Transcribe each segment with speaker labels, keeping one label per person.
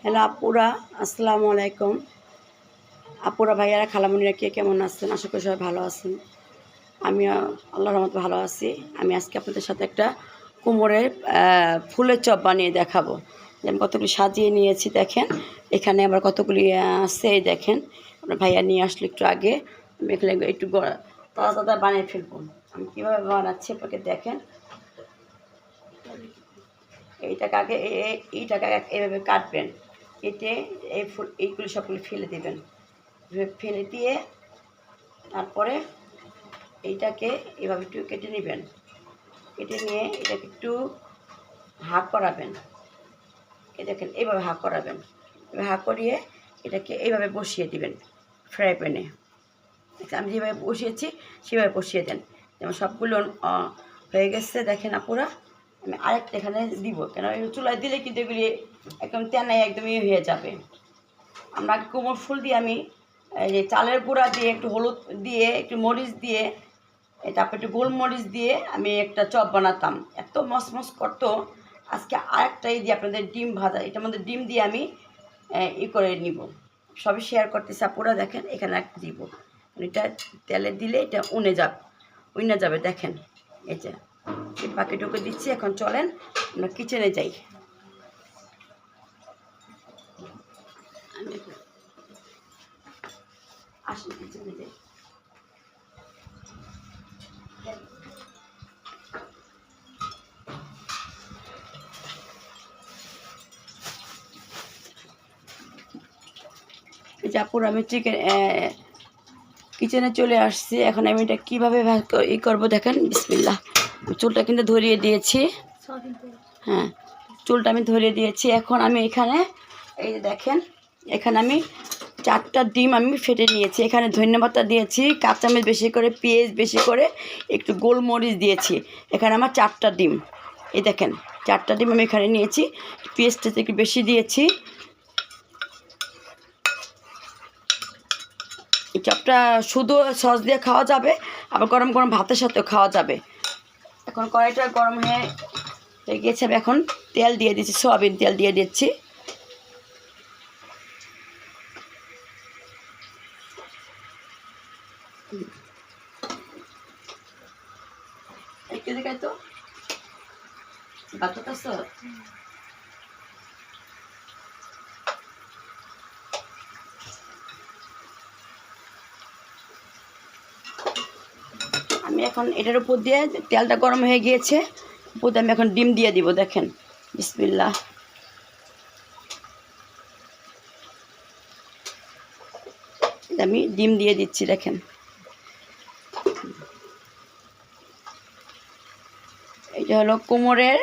Speaker 1: Hello আপুরা, আসসালামু আলাইকুম। আপুরা, ভাইয়ারা, খালামুনিরা কে কেমন আছেন? আশা করি সবাই ভালো আছেন। আমি আল্লাহর রহমতে ভালো আছি। আমি আজকে আপনাদের সাথে একটা কুমড়োর ফুলের চপ বানিয়ে দেখাবো। যে আমি কতগুলি সাজিয়ে নিয়েছি দেখেন। এখানে আবার কতগুলি আছে, এই দেখেন। আপনার ভাইয়া নিয়ে আসলো একটু আগে। আমি এখানে একটু তাজা তাজা বানিয়ে ফেলবো। আমি কীভাবে বানাচ্ছি আপনাকে দেখেন। এইটাকে আগে এইটাকে এভাবে কাটবেন, কেটে এইগুলি সবগুলি ফেলে দেবেন। ফেলে দিয়ে তারপরে এইটাকে এভাবে একটু কেটে নেবেন। কেটে নিয়ে এটাকে একটু হাফ করাবেন। এই দেখেন, এইভাবে হাফ করাবেন। এভাবে হাফ করিয়ে এটাকে এইভাবে বসিয়ে দিবেন ফ্রাই প্যানে। আমি যেভাবে বসিয়েছি সেভাবে বসিয়ে দেন। যেমন সবগুলো হয়ে গেছে দেখেন আপুরা। আমি আরেকটা এখানে দিব, কেন চুলায় দিলে কিন্তু এগুলি একদম তেনাই একদমই হয়ে যাবে। আমরা কুমড়ো ফুল দিয়ে আমি এই যে চালের গুঁড়া দিয়ে একটু হলুদ দিয়ে একটু মরিচ দিয়ে তারপর একটু গোলমরিচ দিয়ে আমি একটা চপ বানাতাম, এত মসমস করতো। আজকে আরেকটাই দিয়ে আপনাদের ডিম ভাজা, এটার মধ্যে ডিম দিয়ে আমি করে নিব। সবই শেয়ার করতেছি আপুরা। দেখেন এখানে একটা দিব, এটা তেলে দিলে এটা উনে যাবে দেখেন। এই যে বাকিটুকু দিচ্ছি। এখন চলেন আমরা কিচেনে যাই। আসুন কিচেনে যাই। এই যে আপুরা, আমি কিচেনে চলে আসছি। এখন আমি এটা কীভাবে করবো দেখেন। বিসমিল্লাহ। চুলটা কিন্তু ধরিয়ে দিয়েছি। হ্যাঁ, চুলটা আমি ধরিয়ে দিয়েছি। এখন আমি এখানে এই যে দেখেন, এখানে আমি 4টা ডিম আমি ফেটে নিয়েছি। এখানে ধন্যবাদটা দিয়েছি, কাঁচামরিচ বেশি করে, পেঁয়াজ বেশি করে, একটু গোলমরিচ দিয়েছি। এখানে আমার 4টা ডিম। এই দেখেন 4টা ডিম আমি এখানে নিয়েছি। পেঁয়াজটা একটু বেশি দিয়েছি। এই চপটা শুধু সস দিয়ে খাওয়া যাবে, আবার গরম গরম ভাতের সাথেও খাওয়া যাবে। এখন কড়াইটা গরম হয়ে গিয়েছে। আমি এখন তেল দিয়ে দিচ্ছি, সয়াবিন তেল দিয়ে দিচ্ছি। একটু দেখাই তো বাচ্চাটা। আমি এখন এটার উপর দিয়ে, তেলটা গরম হয়ে গিয়েছে, উপর দিয়ে আমি এখন ডিম দিয়ে দিব। দেখেন, বিসমিল্লাহ। আমি ডিম দিয়ে দিচ্ছি দেখেন। এটা হলো কোমরের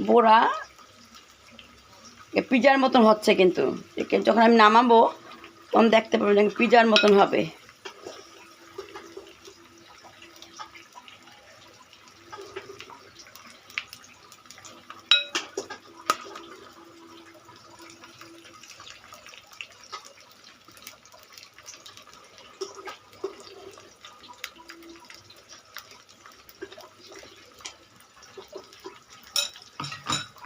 Speaker 1: বোড়া, পিজার মতন হচ্ছে, কিন্তু যখন আমি নামাবো তখন দেখতে পাবেন পিজার মতন হবে।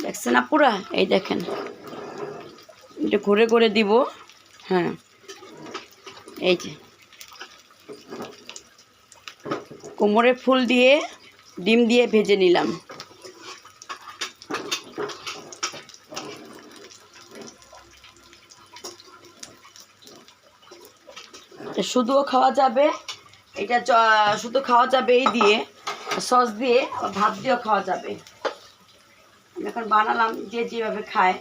Speaker 1: দেখছেন আপুরা? এই দেখেন, এটা ঘুরে ঘুরে দিব। হ্যাঁ, এই যে কোমরের ফুল দিয়ে ডিম দিয়ে ভেজে নিলাম। শুধুও খাওয়া যাবে, এটা শুধু খাওয়া যাবে এই দিয়ে, সস দিয়ে, ভাত দিয়েও খাওয়া যাবে। আমি এখন বানালাম, যে যেভাবে খায়।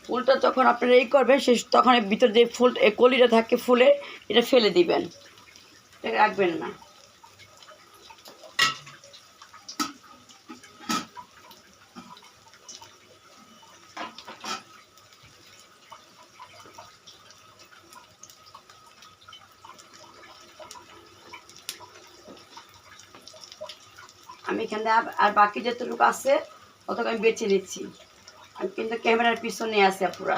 Speaker 1: ফুলটা যখন আপনারা এই করবেন, তখন এর ভিতরে যে কলিটা থাকে ফুলের, এটা ফেলে দিবেন, এটা রাখবেন না। আমি এখানে আর বাকি যতটুকু আছে অতটুকু আমি বেছে নিচ্ছি। আমি কিন্তু ক্যামেরার পিছনে আছে পুরা।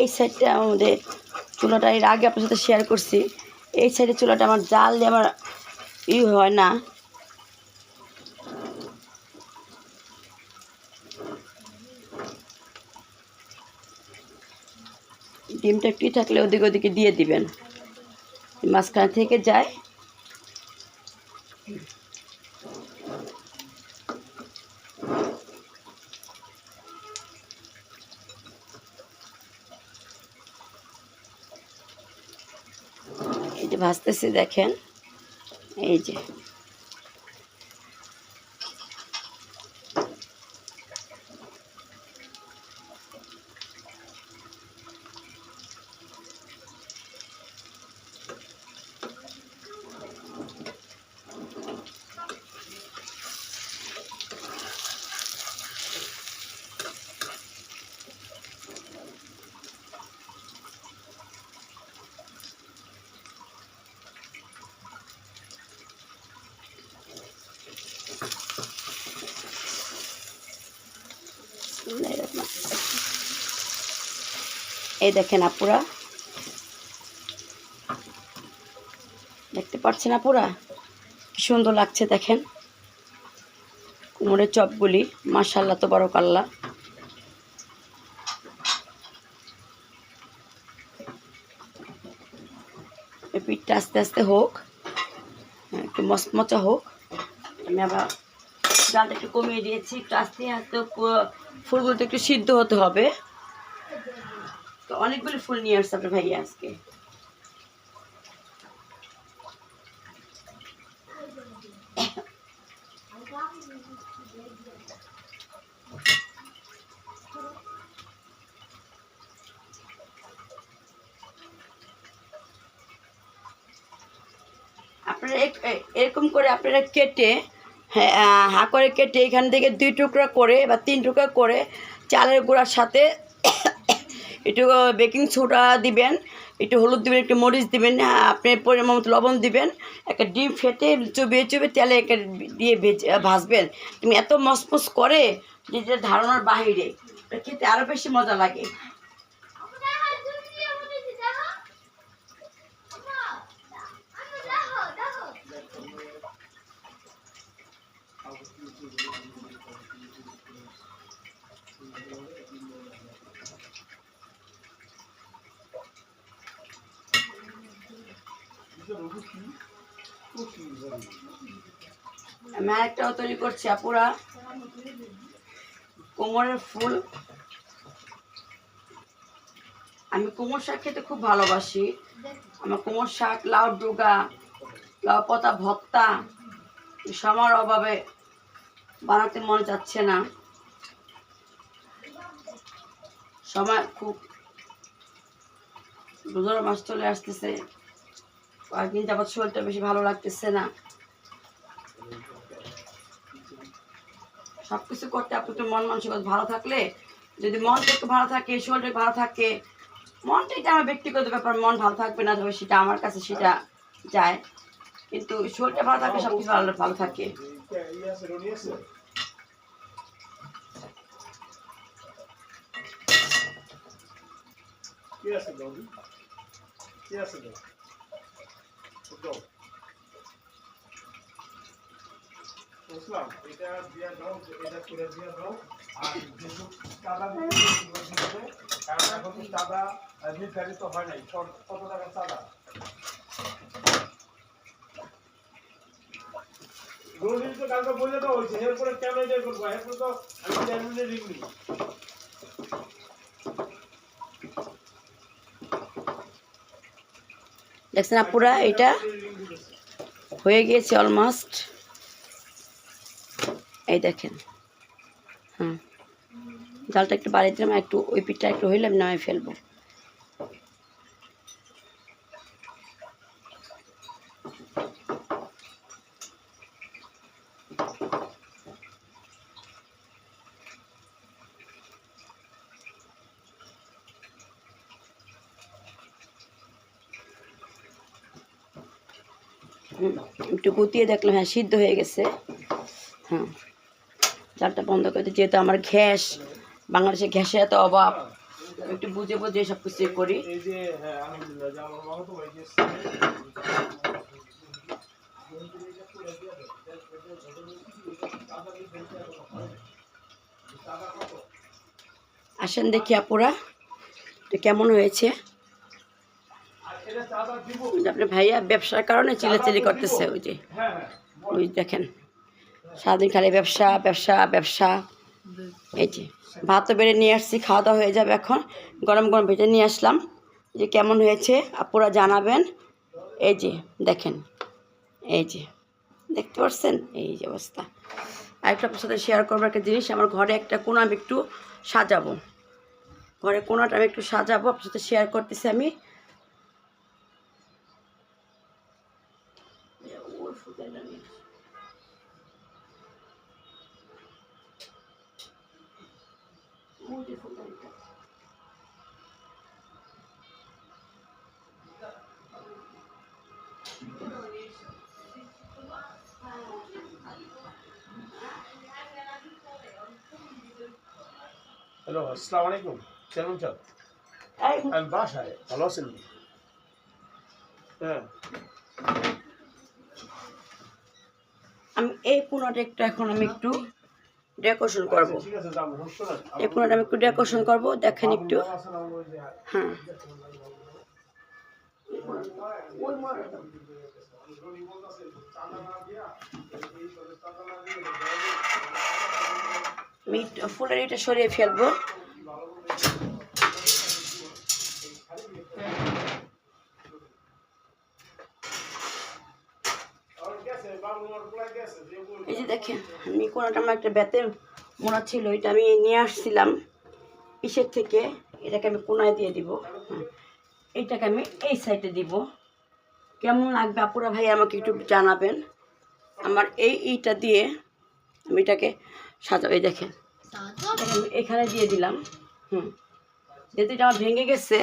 Speaker 1: এই সাইডটা আমাদের চুলাটা এর আগে আপনার সাথে শেয়ার করছি, এই সাইডে চুলাটা আমার জাল দিয়ে আমার হয় না। ডিমটা একটু থাকলে ওদিকে ওদিকে দিয়ে দিবেন, মাঝখানে থেকে যায়। এই যে ভাজতেছি দেখেন, এই যে এই দেখেন আপুরা, দেখতে পাচ্ছেন আপুরা কি সুন্দর লাগছে দেখেন কুমড়ের চপগুলি, মাশাআল্লাহ তাবারাকাল্লাহ। এই পিঠটা আস্তে আস্তে হোক, একটু মচমচা হোক। আমি আবার জালটা একটু কমিয়ে দিয়েছি, একটু আস্তে আস্তে ফুলগুলো তো একটু সিদ্ধ হতে হবে। তো অনেকগুলো ফুল নিয়ে আসছে আপনার ভাইয়া আজকে। আপনারা এরকম করে আপনারা কেটে, হ্যাঁ করে কেটে এখান থেকে 2 টুকরা করে বা 3 টুকরা করে চালের গুঁড়ার সাথে একটু বেকিং সোডা দিবেন, একটু হলুদ দিবেন, একটু মরিচ দিবেন, আপনি পরিমাণ মতো লবণ দিবেন, একটা ডিম ফেটে চুবিয়ে চুবিয়ে তেলে একটা দিয়ে ভাজবেন। তুমি এত মসমস করে যেটা ধারণার বাহিরে, খেতে আরও বেশি মজা লাগে। আমি আরেকটাও তৈরি করছি আপুরা, কোমরের ফুল। আমি কোমর শাক খেতে খুব ভালোবাসি। আমার কোমর শাক, লাউ ডোগা, লাউ পাতা ভর্তা সময়ের অভাবে বানাতে মন যাচ্ছে না, সময় খুব রোজার মাস চলে আসতেছে, কয়েকদিন যাবৎ শরীরটা বেশি ভালো লাগতেছে না। সব কিছু করতে আপনি একটু মন মানসিকতা ভালো থাকলে, যদি মনটা একটু ভালো থাকে, শরীরটা ভালো থাকে, মনটা এটা আমার ব্যক্তিগত ব্যাপার, মন ভালো থাকবে না তবে সেটা আমার কাছে সেটা যায়, কিন্তু শরীরটা ভালো থাকলে সব কিছু ভালো ভালো থাকে।
Speaker 2: বুঝলাম, এটা দিয়ে দাও, এটা করে দিয়ে দাও। আর যেসব চাঁদা কারণ এখন চাঁদা নির্ধারিত হয় নাই, কত টাকা চাঁদা রোজ তো কালকে বলে দেওয়া হয়েছে, এরপরে কেন এটা করবো, এরপরে তো আমি চ্যানেলে রিং নিই।
Speaker 1: দেখছেন আপুরা, এটা হয়ে গিয়েছে অলমোস্ট। এই দেখেন, হ্যাঁ জালটা একটু বাড়িয়ে দিলাম, একটু ওই পিঠটা একটু হইলে আমি নামাই ফেলবো। একটু গুতিয়ে দেখলাম, হ্যাঁ সিদ্ধ হয়ে গেছে। হ্যাঁ জালটা বন্ধ করে দিই, যেহেতু আমার গ্যাস, বাংলাদেশে গ্যাসের এত অভাব, একটু বুঝে বুঝে সব কিছু করি।
Speaker 2: এই যে হ্যাঁ আলহামদুলিল্লাহ যে আমার মামাতো ভাই যে
Speaker 1: আসেন দেখি আপুরা এটা কেমন হয়েছে। আপনার ভাইয়া ব্যবসার কারণে চিল্লাচিল্লি করতেছে, ওই যে ওই দেখেন সারাদিন খালি ব্যবসা ব্যবসা ব্যবসা। এই যে ভাতও বেড়ে নিয়ে আসছি, খাওয়া দাওয়া হয়ে যাবে এখন। গরম গরম ভেজে নিয়ে আসলাম, যে কেমন হয়েছে আপুরা জানাবেন। এই যে দেখেন, এই যে দেখতে পাচ্ছেন এই যে অবস্থা। আরেকটা আপনার সাথে শেয়ার করবো একটা জিনিস, আমার ঘরে একটা কোণা আমি একটু সাজাবো, ঘরে কোণাটা আমি একটু সাজাবো, আপনার সাথে শেয়ার করতেছি আমি।
Speaker 2: হ্যালো, আসসালামু আলাইকুম। কেমন আছেন? আমি বাসায়, ভালো আছেন? হ্যাঁ,
Speaker 1: আমি এই কোণাটা একটু এখন আমি একটু ডেকোরেশন করব।
Speaker 2: ঠিক আছে যাবো, শোনেন
Speaker 1: এই কোণাটা আমি একটু ডেকোরেশন করব, দেখেন একটু। হ্যাঁ আমি ফুলের এটা সরিয়ে ফেলবো। এই যে দেখেন আমি কোনোটা আমার একটা বেতের মোড়া ছিল, এটা আমি নিয়ে আসছিলাম ইসের থেকে, এটাকে আমি কোনায় দিয়ে দিব। এইটাকে আমি এই সাইডে দিব। কেমন লাগবে আপুরা ভাই আমাকে একটু জানাবেন। আমার এইটা দিয়ে আমি এটাকে সাজাবো। এই দেখেন আমি এখানে দিয়ে দিলাম। যেহেতু এটা আমার ভেঙে গেছে,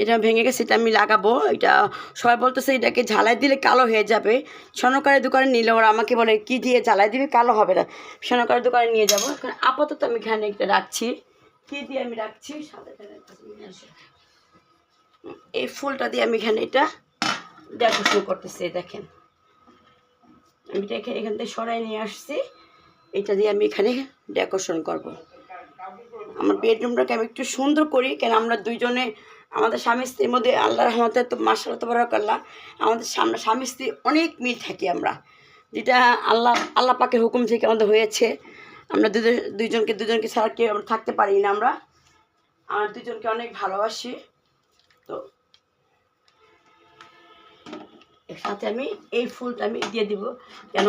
Speaker 1: এটা ভেঙে গেছে, এটা আমি লাগাবো। এটা সবাই বলতেছে এটাকে ঝালাই দিলে কালো হয়ে যাবে। স্বর্ণকারের দোকানে নিলে ওরা আমাকে বলে কি দিয়ে ঝালাই দিলে কালো হবে না, স্বর্ণকারের দোকানে নিয়ে যাবো। আপাতত আমি এখানে একটা রাখছি। কী দিয়ে আমি রাখছি, এই ফুলটা দিয়ে আমি এখানে এটা ডেকোরেশন করতেছি। দেখেন আমি এটা এখান থেকে সরাই নিয়ে আসছি, এটা দিয়ে আমি এখানে ডেকোরেশন করব। আমার বেডরুমটাকে আমি একটু সুন্দর করি, কেন আমরা দুইজনে আমাদের স্বামী স্ত্রীর মধ্যে আল্লাহর রহমতে তো মাশাআল্লাহ তাবারাকাল্লাহ আমাদের স্বামী স্ত্রী অনেক মিল থাকি আমরা, যেটা আল্লাহ পাকের হুকুম থেকে আমাদের হয়েছে। আমরা দুজনকে ছাড়া কেউ আমরা থাকতে পারি না। আমরা দুজনকে অনেক ভালোবাসি। তো এর সাথে আমি এই ফুলটা আমি দিয়ে দিব, কেন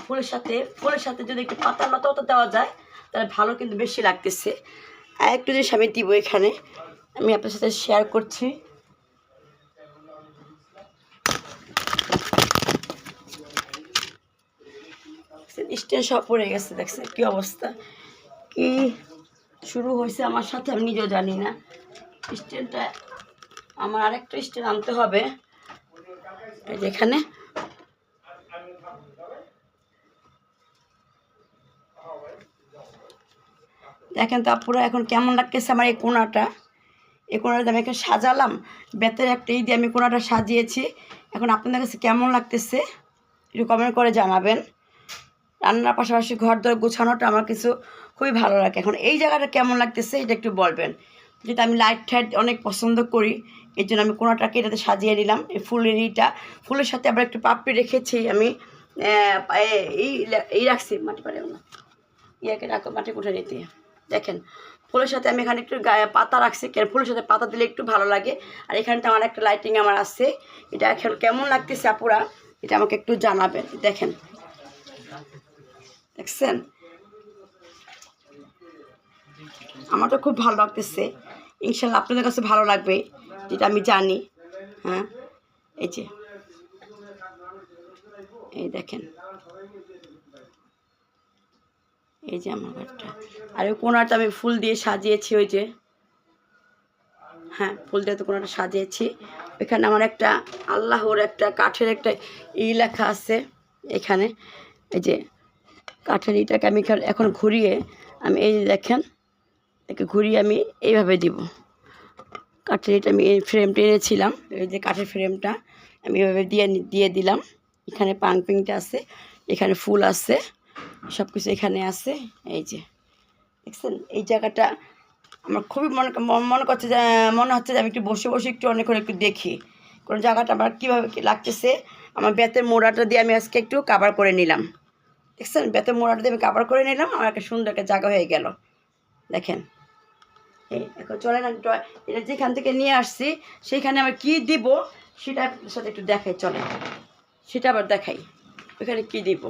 Speaker 1: ফুলের সাথে যদি একটু পাতা লতা দেওয়া যায় তাহলে ভালো, কিন্তু বেশি লাগতেছে। আর একটু জিনিস আমি দিব এখানে, আমি আপনার সাথে শেয়ার করছি। স্ট্যান্ড সব পড়ে গেছে, দেখছেন কি অবস্থা, কি শুরু হয়েছে আমার সাথে আমি নিজেও জানি না। স্ট্যান্ডটা আমার আরেকটা স্ট্যান্ড আনতে হবে। এই যে এখানে দেখেন তো আপুরা এখন কেমন লাগতেছে আমার এই কোণাটা। এই কোণাটা আমি এখানে সাজালাম, বেতের একটা দিয়ে আমি কোণাটা সাজিয়েছি। এখন আপনাদের কাছে কেমন লাগতেছে একটু কমেন্ট করে জানাবেন। রান্নার পাশাপাশি ঘর দর গোছানোটা আমার কিছু খুবই ভালো লাগে। এখন এই জায়গাটা কেমন লাগতেছে এটা একটু বলবেন। যেটা আমি লাইট টাইট অনেক পছন্দ করি, এই জন্য আমি কোণাটাকে এটাতে সাজিয়ে নিলাম। এই ফুলের সাথে আবার একটু পাপড়ি রেখেছি আমি, এই রাখছি মাটি পারে না, ইয়াকে রাখো মাটি উঠে নিতে। দেখেন ফুলের সাথে আমি এখানে একটু পাতা রাখছি, কেন ফুলের সাথে পাতা দিলে একটু ভালো লাগে। আর এখানটা আমার একটা লাইটিং আমার আছে, এটা এখন কেমন লাগতেছে আপুরা এটা আমাকে একটু জানাবেন। দেখেন দেখছেন আমার তো খুব ভালো লাগতেছে, ইনশাল্লাহ আপনাদের কাছে ভালো লাগবে, যেটা আমি জানি। হ্যাঁ এই যে এই দেখেন এই যে আমার ঘরটা। আর ওই কোণাটা আমি ফুল দিয়ে সাজিয়েছি, ওই যে হ্যাঁ ফুল দিয়ে তো কোণাটা সাজিয়েছি। ওইখানে আমার একটা আল্লাহর একটা কাঠের একটা লেখা আছে এখানে। এই যে কাঠের ইটাকে আমি এখন ঘুরিয়ে আমি এই যে দেখেন একে ঘুরিয়ে আমি এইভাবে দিব। কাঠের এটা আমি এই ফ্রেমটা এনেছিলাম, এই যে কাঠের ফ্রেমটা আমি এভাবে দিয়ে দিলাম। এখানে পাংপিংটা আছে, এখানে ফুল আছে, সব কিছু এখানে আছে। এই যে দেখছেন, এই জায়গাটা আমার খুবই মনে করছে যে মনে হচ্ছে যে আমি একটু বসে বসে একটু অনেকক্ষণ একটু দেখি কোন জায়গাটা আমার কীভাবে কী লাগতেছে। আমার বেতের মোড়াটা দিয়ে আমি আজকে একটু কাভার করে নিলাম। দেখছেন, বেতের মোড়াটা দিয়ে আমি কাভার করে নিলাম, আমার একটা সুন্দর একটা জায়গা হয়ে গেল। দেখেন, এই এখন চলেন এটা যেখান থেকে নিয়ে আসছি সেইখানে আমি কী দিব সেটা আপনার সাথে একটু দেখাই। চলেন সেটা আবার দেখাই। ওইখানে কী দিব,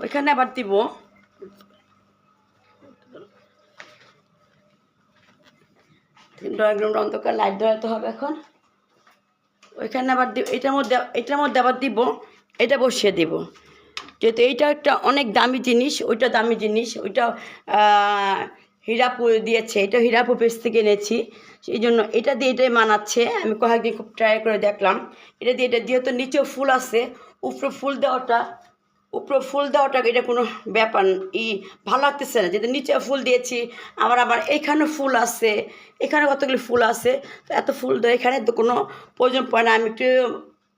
Speaker 1: ওইখানে আবার দিব ড্রয়িং রুমটা অন্ধকার, লাইট ধরাতে হবে এখন। ওইখানে আবার দিব, এটার মধ্যে আবার দিব, এটা বসিয়ে দিব। যেহেতু এইটা একটা অনেক দামি জিনিস, ওইটা দামি জিনিস, ওইটা হীরাপুর দিয়েছে, এটা হীরাপুর পেজ থেকে এনেছি, সেই জন্য এটা দিয়ে এটাই মানাচ্ছে। আমি কয়েকদিন খুব ট্রাই করে দেখলাম, এটা যেহেতু নিচেও ফুল আছে, উপরে ফুল দেওয়াটা এটা কোনো ব্যাপার ভালো লাগতেছে না। যেহেতু নিচে ফুল দিয়েছি, আবার এইখানে ফুল আছে, এখানে কতগুলো ফুল আছে, তো এত ফুল দেওয়া এখানে তো কোনো প্রয়োজন পড়ে না। আমি একটু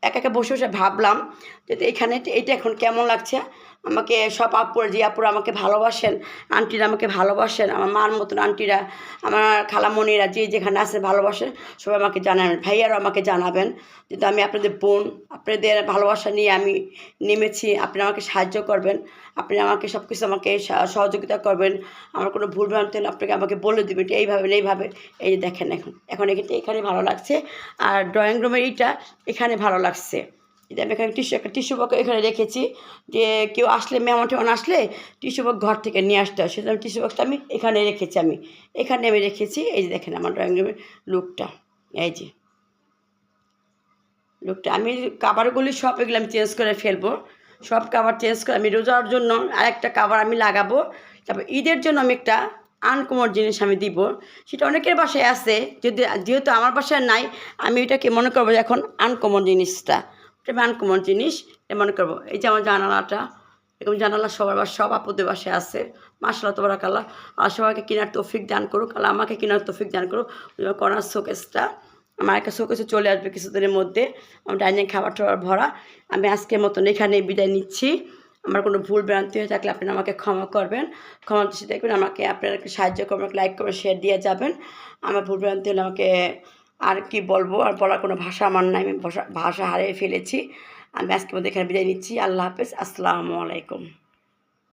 Speaker 1: একা বসে বসে ভাবলাম যে এখানে এটা এখন কেমন লাগছে। আমাকে সব আপুরা আমাকে ভালোবাসেন, আন্টিরা আমাকে ভালোবাসেন, আমার মার মতন আন্টিরা, আমার খালামণিরা যেখানে আছে ভালোবাসেন, সবাই আমাকে জানাবেন, ভাইয়ারাও আমাকে জানাবেন। যেহেতু আমি আপনাদের বোন, আপনাদের ভালোবাসা নিয়ে আমি নেমেছি, আপনি আমাকে সাহায্য করবেন, আপনি আমাকে সব কিছু আমাকে সহযোগিতা করবেন। আমার কোনো ভুলভ্রান্তি হলে আপনাকে আমাকে বলে দেবেন এইভাবে না এইভাবে। এই যে দেখেন, এখন এখানে ভালো লাগছে, আর ড্রয়িং রুমের এইটা এখানে ভালো লাগছে। এটা আমি এখানে একটা টিস্যু বক্স এখানে রেখেছি, যে কেউ আসলে মেহমান আসলে টিস্যু বক্স ঘর থেকে নিয়ে আসতে হয়, সেটা টিস্যু বক্সটা আমি এখানে রেখেছি। আমি রেখেছি। এই যে দেখেন আমার ড্রয়িং রুমের লুকটা, এই যে লুকটা। আমি কাভারগুলি সব এগুলো আমি চেঞ্জ করে ফেলবো, সব কাভার চেঞ্জ করে আমি রোজার জন্য আরেকটা কাভার আমি লাগাবো। তারপর ঈদের জন্য আমি একটা আনকমন জিনিস আমি দিব, সেটা অনেকের বাসায় আছে, যেহেতু আমার বাসায় নাই, আমি এটাকে মনে করবো এখন আনকমন জিনিসটা, এটা আমি আনকমন জিনিস মনে করবো। এই যে আমার জানালাটা, এরকম জানালা সব আপুদের বাসায় আছে। মাশাআল্লাহ তাবারাকাল্লাহ, আর সবাইকে কেনার তৌফিক দান করুক, আল্লাহ আমাকে কেনার তৌফিক দান করুক। কর্নার শোকেসটা আমার একটা শোকেসে চলে আসবে কিছুদিনের মধ্যে, আমার ডাইনিং খাবার টাবার ভরা। আমি আজকের মতন এখানে বিদায় নিচ্ছি। আমার কোনো ভুল ভ্রান্তি হয়ে থাকলে আপনি আমাকে ক্ষমা করবেন, ক্ষমা দৃষ্টি দেখবেন, আমাকে আপনারা সাহায্য করবেন, লাইক করবেন, শেয়ার দিয়ে যাবেন। আমার ভুল ভ্রান্তি হলে আমাকে, আর কি বলবো, আর বলার কোনো ভাষা আমার নাই, আমি ভাষা হারিয়ে ফেলেছি। আমি আজকের মধ্যে এখানে বিদায় নিচ্ছি। আল্লাহ হাফেজ, আসসালামু আলাইকুম।